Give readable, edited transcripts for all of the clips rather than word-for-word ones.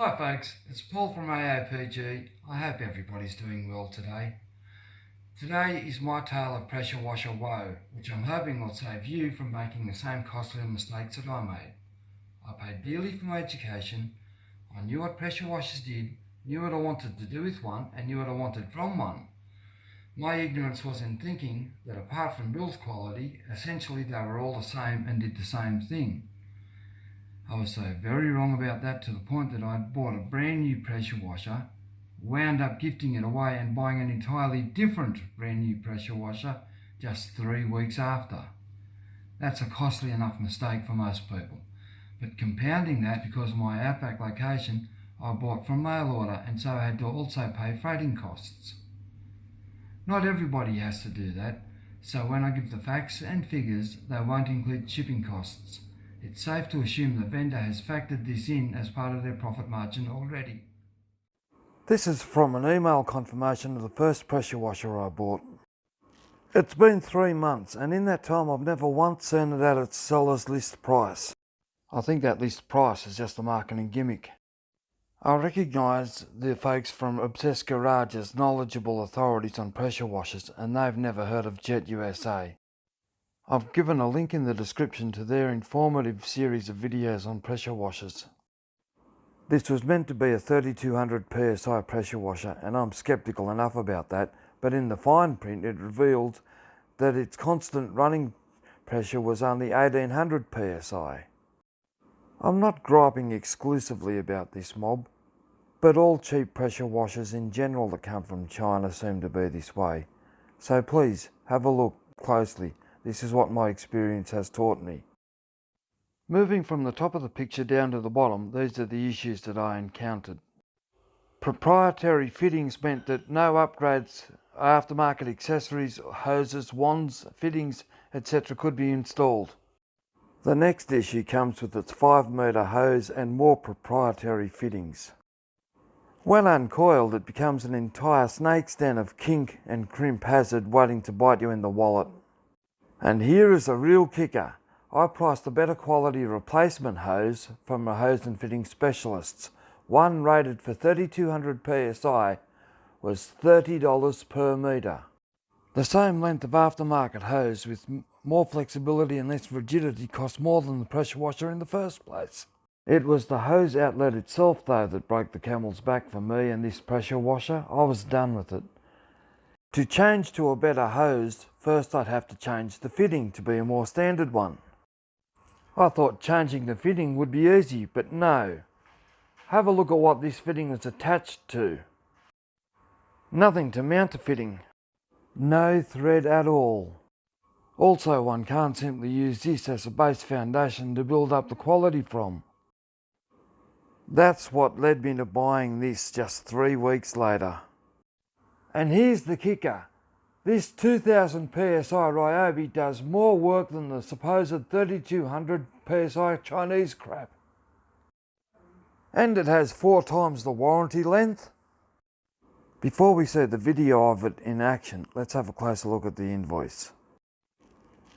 Hi folks, it's Paul from AOPG. I hope everybody's doing well today. Today is my tale of pressure washer woe, which I'm hoping will save you from making the same costly mistakes that I made. I paid dearly for my education. I knew what pressure washers did, knew what I wanted to do with one, and knew what I wanted from one. My ignorance was in thinking that apart from build quality, essentially they were all the same and did the same thing. I was so very wrong about that to the point that I'd bought a brand new pressure washer, wound up gifting it away and buying an entirely different brand new pressure washer just 3 weeks after. That's a costly enough mistake for most people. But compounding that, because of my outback location, I bought from mail order and so I had to also pay freighting costs. Not everybody has to do that, so when I give the facts and figures, they won't include shipping costs. It's safe to assume the vendor has factored this in as part of their profit margin already. This is from an email confirmation of the first pressure washer I bought. It's been 3 months, and in that time I've never once seen it at its seller's list price. I think that list price is just a marketing gimmick. I recognise the folks from Obsessed Garage as knowledgeable authorities on pressure washers, and they've never heard of Jet USA. I've given a link in the description to their informative series of videos on pressure washers. This was meant to be a 3200 psi pressure washer, and I'm sceptical enough about that, but in the fine print it revealed that its constant running pressure was only 1800 psi. I'm not griping exclusively about this mob, but all cheap pressure washers in general that come from China seem to be this way. So please, have a look closely. This is what my experience has taught me. Moving from the top of the picture down to the bottom, these are the issues that I encountered. Proprietary fittings meant that no upgrades, aftermarket accessories, hoses, wands, fittings, etc. could be installed. The next issue comes with its 5-metre hose and more proprietary fittings. When uncoiled, it becomes an entire snake's den of kink and crimp hazard waiting to bite you in the wallet. And here is a real kicker. I priced a better quality replacement hose from a hose and fitting specialists. One rated for 3200 psi was $30 per metre. The same length of aftermarket hose with more flexibility and less rigidity cost more than the pressure washer in the first place. It was the hose outlet itself though that broke the camel's back for me and this pressure washer. I was done with it. To change to a better hose, first I'd have to change the fitting to be a more standard one. I thought changing the fitting would be easy, but no. Have a look at what this fitting is attached to. Nothing to mount the fitting. No thread at all. Also, one can't simply use this as a base foundation to build up the quality from. That's what led me to buying this just 3 weeks later. And here's the kicker. This 2000 psi Ryobi does more work than the supposed 3200 psi Chinese crap. And it has 4 times the warranty length. Before we see the video of it in action, let's have a closer look at the invoice.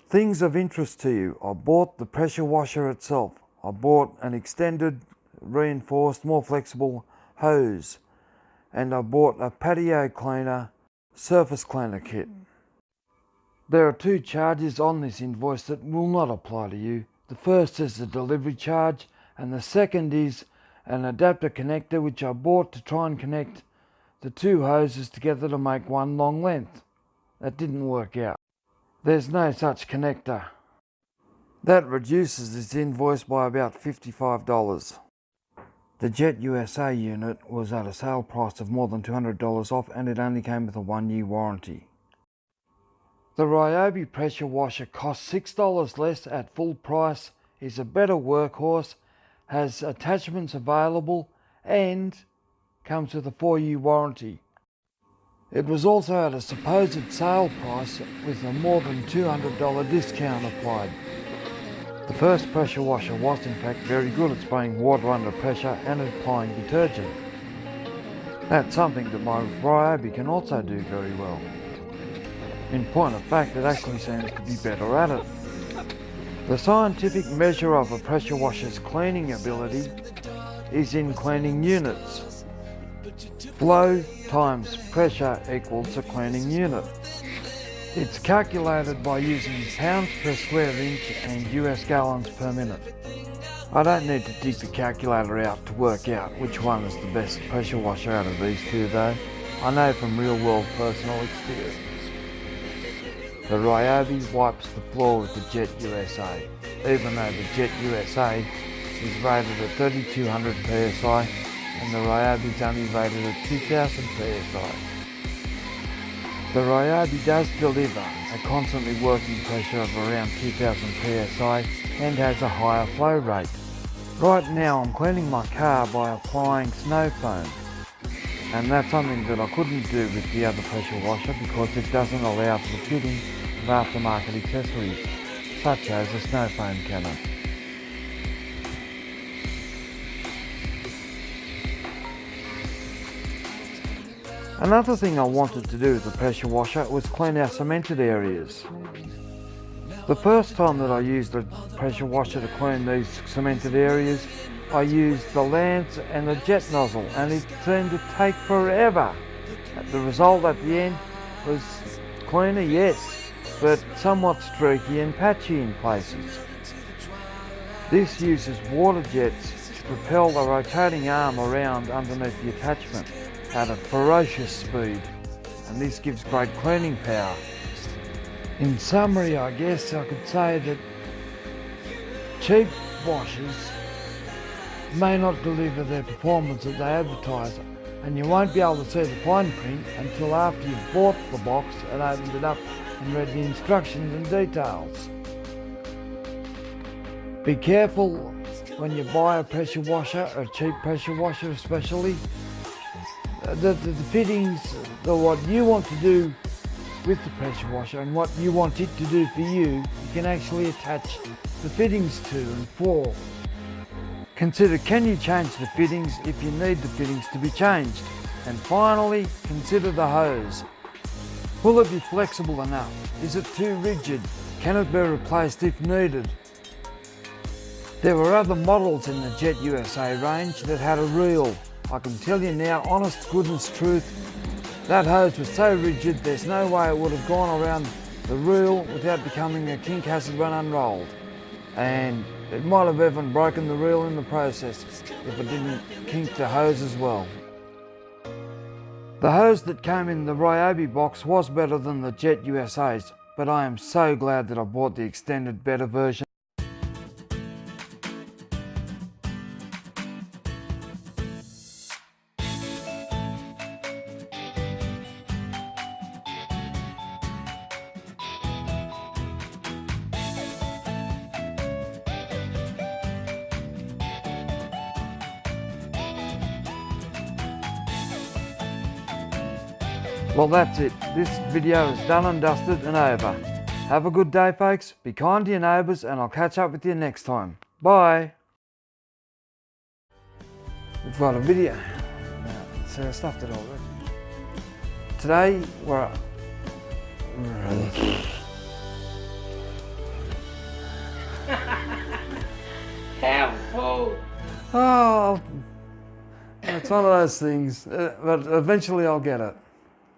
Things of interest to you. I bought the pressure washer itself. I bought an extended, reinforced, more flexible hose. And I bought a patio cleaner, surface cleaner kit. There are 2 charges on this invoice that will not apply to you. The first is the delivery charge, and the second is an adapter connector which I bought to try and connect the 2 hoses together to make one long length. That didn't work out. There's no such connector. That reduces this invoice by about $55. The Jet USA unit was at a sale price of more than $200 off, and it only came with a 1-year warranty. The Ryobi pressure washer costs $6 less at full price, is a better workhorse, has attachments available, and comes with a 4-year warranty. It was also at a supposed sale price with a more than $200 discount applied. The first pressure washer was in fact very good at spraying water under pressure and applying detergent. That's something that my Ryobi can also do very well. In point of fact, it actually seems to be better at it. The scientific measure of a pressure washer's cleaning ability is in cleaning units. Flow times pressure equals a cleaning unit. It's calculated by using pounds per square inch and US gallons per minute. I don't need to dig the calculator out to work out which one is the best pressure washer out of these two though. I know from real world personal experience. The Ryobi wipes the floor with the Jet USA, even though the Jet USA is rated at 3200 psi and the Ryobi is only rated at 2000 psi. The Ryobi does deliver a constantly working pressure of around 2000 psi and has a higher flow rate. Right now I'm cleaning my car by applying snow foam, and that's something that I couldn't do with the other pressure washer because it doesn't allow for the fitting of aftermarket accessories such as a snow foam cannon. Another thing I wanted to do with the pressure washer was clean our cemented areas. The first time that I used the pressure washer to clean these cemented areas, I used the lance and the jet nozzle and it seemed to take forever. The result at the end was cleaner, yes, but somewhat streaky and patchy in places. This uses water jets to propel the rotating arm around underneath the attachment at a ferocious speed, and this gives great cleaning power. In summary, I guess I could say that cheap washers may not deliver their performance that they advertise, and you won't be able to see the fine print until after you've bought the box and opened it up and read the instructions and details. Be careful when you buy a pressure washer, a cheap pressure washer especially. The fittings, what you want to do with the pressure washer and what you want it to do for you can actually attach the fittings to and for. Consider, can you change the fittings if you need the fittings to be changed? And finally, consider the hose. Will it be flexible enough? Is it too rigid? Can it be replaced if needed? There were other models in the Jet USA range that had a reel. I can tell you now, honest goodness truth, that hose was so rigid there's no way it would have gone around the reel without becoming a kink hazard when unrolled. And it might have even broken the reel in the process if it didn't kink the hose as well. The hose that came in the Ryobi box was better than the Jet USA's, but I am so glad that I bought the extended better version. Well, that's it. This video is done and dusted and over. Have a good day, folks. Be kind to your neighbours and I'll catch up with you next time. Bye. We've got a video. So I stuffed it already. Today we're... Oh, it's one of those things, but eventually I'll get it.